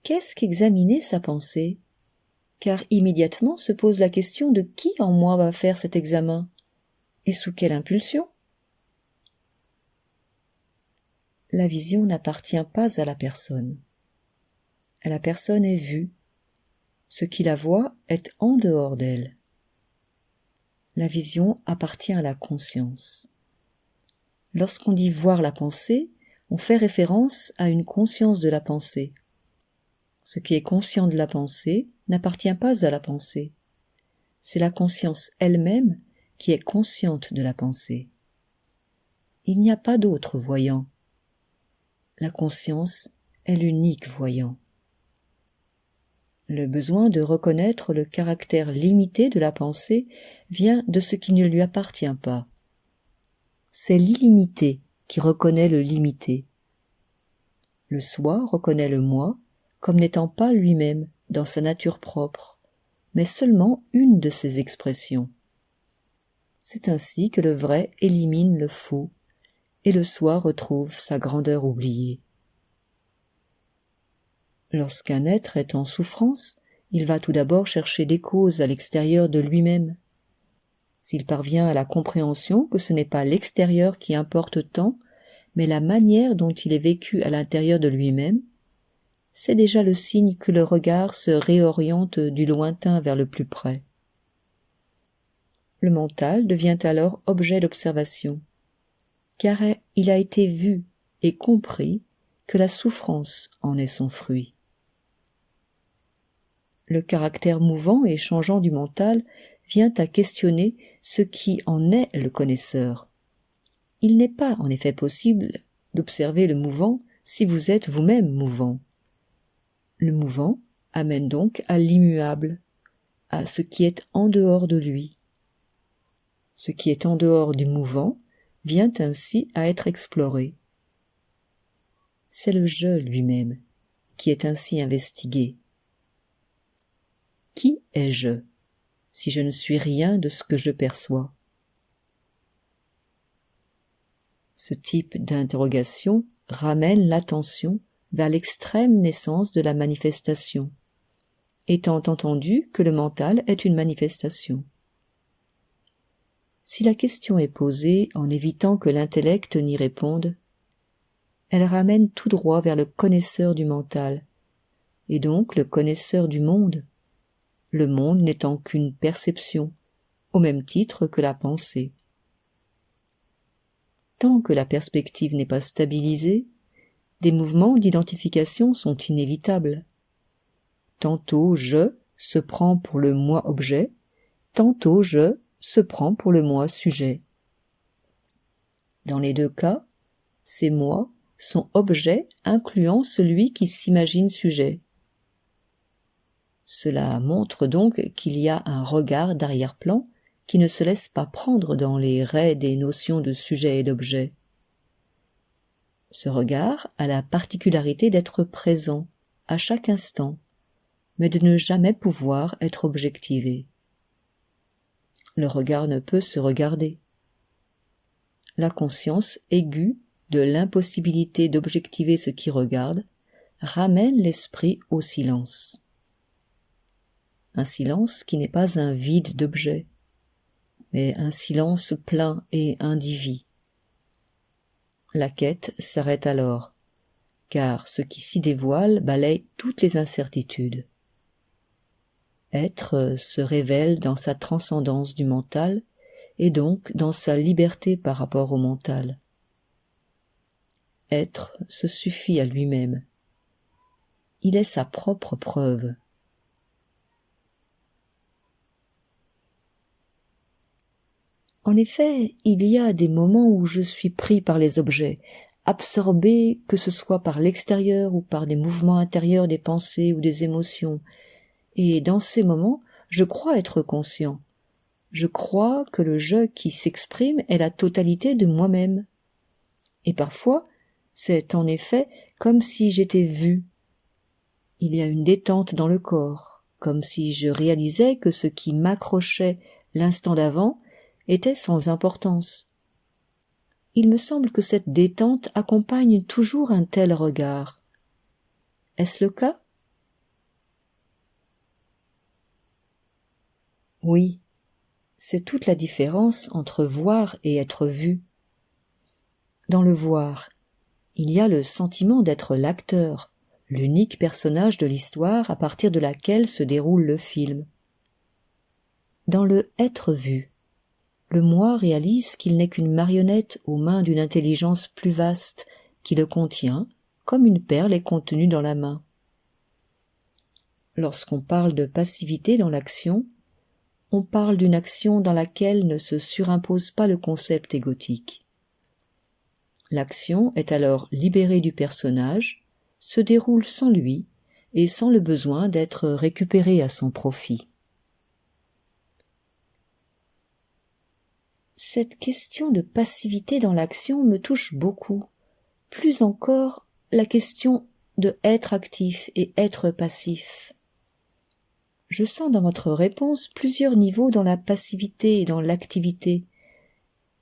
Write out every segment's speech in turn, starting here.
Qu'est-ce qu'examiner sa pensée? Car immédiatement se pose la question de qui en moi va faire cet examen, et sous quelle impulsion? La vision n'appartient pas à la personne. La personne est vue. Ce qui la voit est en dehors d'elle. La vision appartient à la conscience. Lorsqu'on dit voir la pensée, on fait référence à une conscience de la pensée. Ce qui est conscient de la pensée n'appartient pas à la pensée. C'est la conscience elle-même qui est consciente de la pensée. Il n'y a pas d'autre voyant. La conscience est l'unique voyant. Le besoin de reconnaître le caractère limité de la pensée vient de ce qui ne lui appartient pas. C'est l'illimité qui reconnaît le limité. Le soi reconnaît le moi comme n'étant pas lui-même dans sa nature propre, mais seulement une de ses expressions. C'est ainsi que le vrai élimine le faux, et le soi retrouve sa grandeur oubliée. Lorsqu'un être est en souffrance, il va tout d'abord chercher des causes à l'extérieur de lui-même. S'il parvient à la compréhension que ce n'est pas l'extérieur qui importe tant, mais la manière dont il est vécu à l'intérieur de lui-même, c'est déjà le signe que le regard se réoriente du lointain vers le plus près. Le mental devient alors objet d'observation, car il a été vu et compris que la souffrance en est son fruit. Le caractère mouvant et changeant du mental vient à questionner ce qui en est le connaisseur. Il n'est pas en effet possible d'observer le mouvant si vous êtes vous-même mouvant. Le mouvant amène donc à l'immuable, à ce qui est en dehors de lui. Ce qui est en dehors du mouvant vient ainsi à être exploré. C'est le je lui-même qui est ainsi investigué. Qui est-je, si je ne suis rien de ce que je perçois? Ce type d'interrogation ramène l'attention vers l'extrême naissance de la manifestation, étant entendu que le mental est une manifestation. Si la question est posée en évitant que l'intellect n'y réponde, elle ramène tout droit vers le connaisseur du mental, et donc le connaisseur du monde, le monde n'étant qu'une perception, au même titre que la pensée. Tant que la perspective n'est pas stabilisée, des mouvements d'identification sont inévitables. Tantôt je se prend pour le moi-objet, tantôt je se prend pour le moi-sujet. Dans les deux cas, ces moi sont objets incluant celui qui s'imagine sujet. Cela montre donc qu'il y a un regard d'arrière-plan qui ne se laisse pas prendre dans les raies des notions de sujet et d'objet. Ce regard a la particularité d'être présent à chaque instant, mais de ne jamais pouvoir être objectivé. Le regard ne peut se regarder. La conscience aiguë de l'impossibilité d'objectiver ce qui regarde ramène l'esprit au silence. Un silence qui n'est pas un vide d'objet, mais un silence plein et indivis. La quête s'arrête alors, car ce qui s'y dévoile balaye toutes les incertitudes. Être se révèle dans sa transcendance du mental et donc dans sa liberté par rapport au mental. Être se suffit à lui-même. Il est sa propre preuve. En effet, il y a des moments où je suis pris par les objets, absorbé que ce soit par l'extérieur ou par des mouvements intérieurs des pensées ou des émotions, et dans ces moments, je crois être conscient. Je crois que le je qui s'exprime est la totalité de moi-même. Et parfois, c'est en effet comme si j'étais vu. Il y a une détente dans le corps, comme si je réalisais que ce qui m'accrochait l'instant d'avant était sans importance. Il me semble que cette détente accompagne toujours un tel regard. Est-ce le cas? Oui, c'est toute la différence entre voir et être vu. Dans le voir, il y a le sentiment d'être l'acteur, l'unique personnage de l'histoire à partir de laquelle se déroule le film. Dans le être vu, le moi réalise qu'il n'est qu'une marionnette aux mains d'une intelligence plus vaste qui le contient, comme une perle est contenue dans la main. Lorsqu'on parle de passivité dans l'action, on parle d'une action dans laquelle ne se surimpose pas le concept égotique. L'action est alors libérée du personnage, se déroule sans lui et sans le besoin d'être récupérée à son profit. Cette question de passivité dans l'action me touche beaucoup, plus encore la question de être actif et être passif. Je sens dans votre réponse plusieurs niveaux dans la passivité et dans l'activité,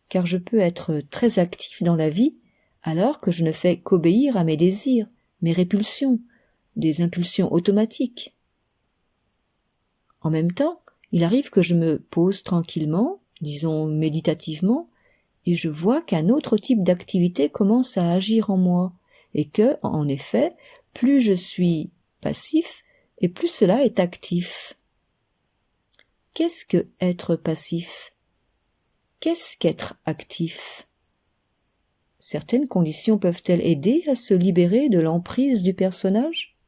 car je peux être très actif dans la vie alors que je ne fais qu'obéir à mes désirs, mes répulsions, des impulsions automatiques. En même temps, il arrive que je me pose tranquillement, disons méditativement, et je vois qu'un autre type d'activité commence à agir en moi, et que, en effet, plus je suis passif, et plus cela est actif. Qu'est-ce que être passif? Qu'est-ce qu'être actif? Certaines conditions peuvent-elles aider à se libérer de l'emprise du personnage?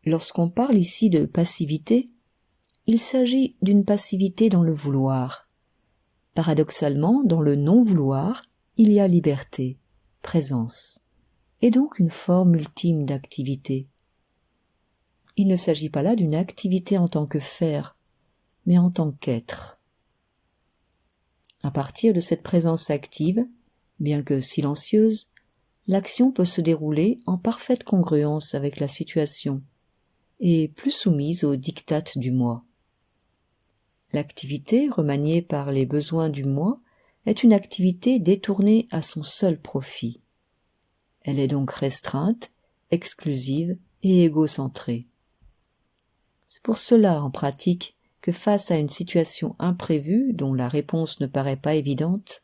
Lorsqu'on parle ici de passivité, il s'agit d'une passivité dans le vouloir. Paradoxalement, dans le non-vouloir, il y a liberté, présence, et donc une forme ultime d'activité. Il ne s'agit pas là d'une activité en tant que faire, mais en tant qu'être. À partir de cette présence active, bien que silencieuse, l'action peut se dérouler en parfaite congruence avec la situation et plus soumise aux diktats du moi. L'activité, remaniée par les besoins du moi, est une activité détournée à son seul profit. Elle est donc restreinte, exclusive et égocentrée. C'est pour cela, en pratique, que face à une situation imprévue dont la réponse ne paraît pas évidente,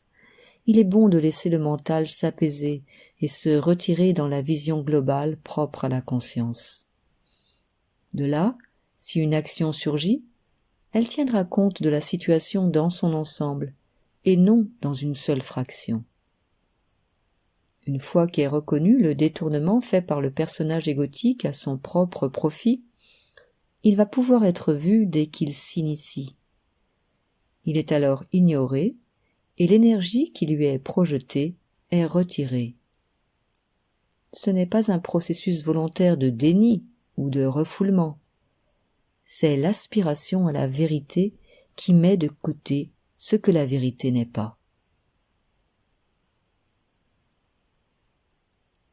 il est bon de laisser le mental s'apaiser et se retirer dans la vision globale propre à la conscience. De là, si une action surgit, elle tiendra compte de la situation dans son ensemble, et non dans une seule fraction. Une fois qu'est reconnu le détournement fait par le personnage égotique à son propre profit, il va pouvoir être vu dès qu'il s'initie. Il est alors ignoré, et l'énergie qui lui est projetée est retirée. Ce n'est pas un processus volontaire de déni ou de refoulement. C'est l'aspiration à la vérité qui met de côté ce que la vérité n'est pas.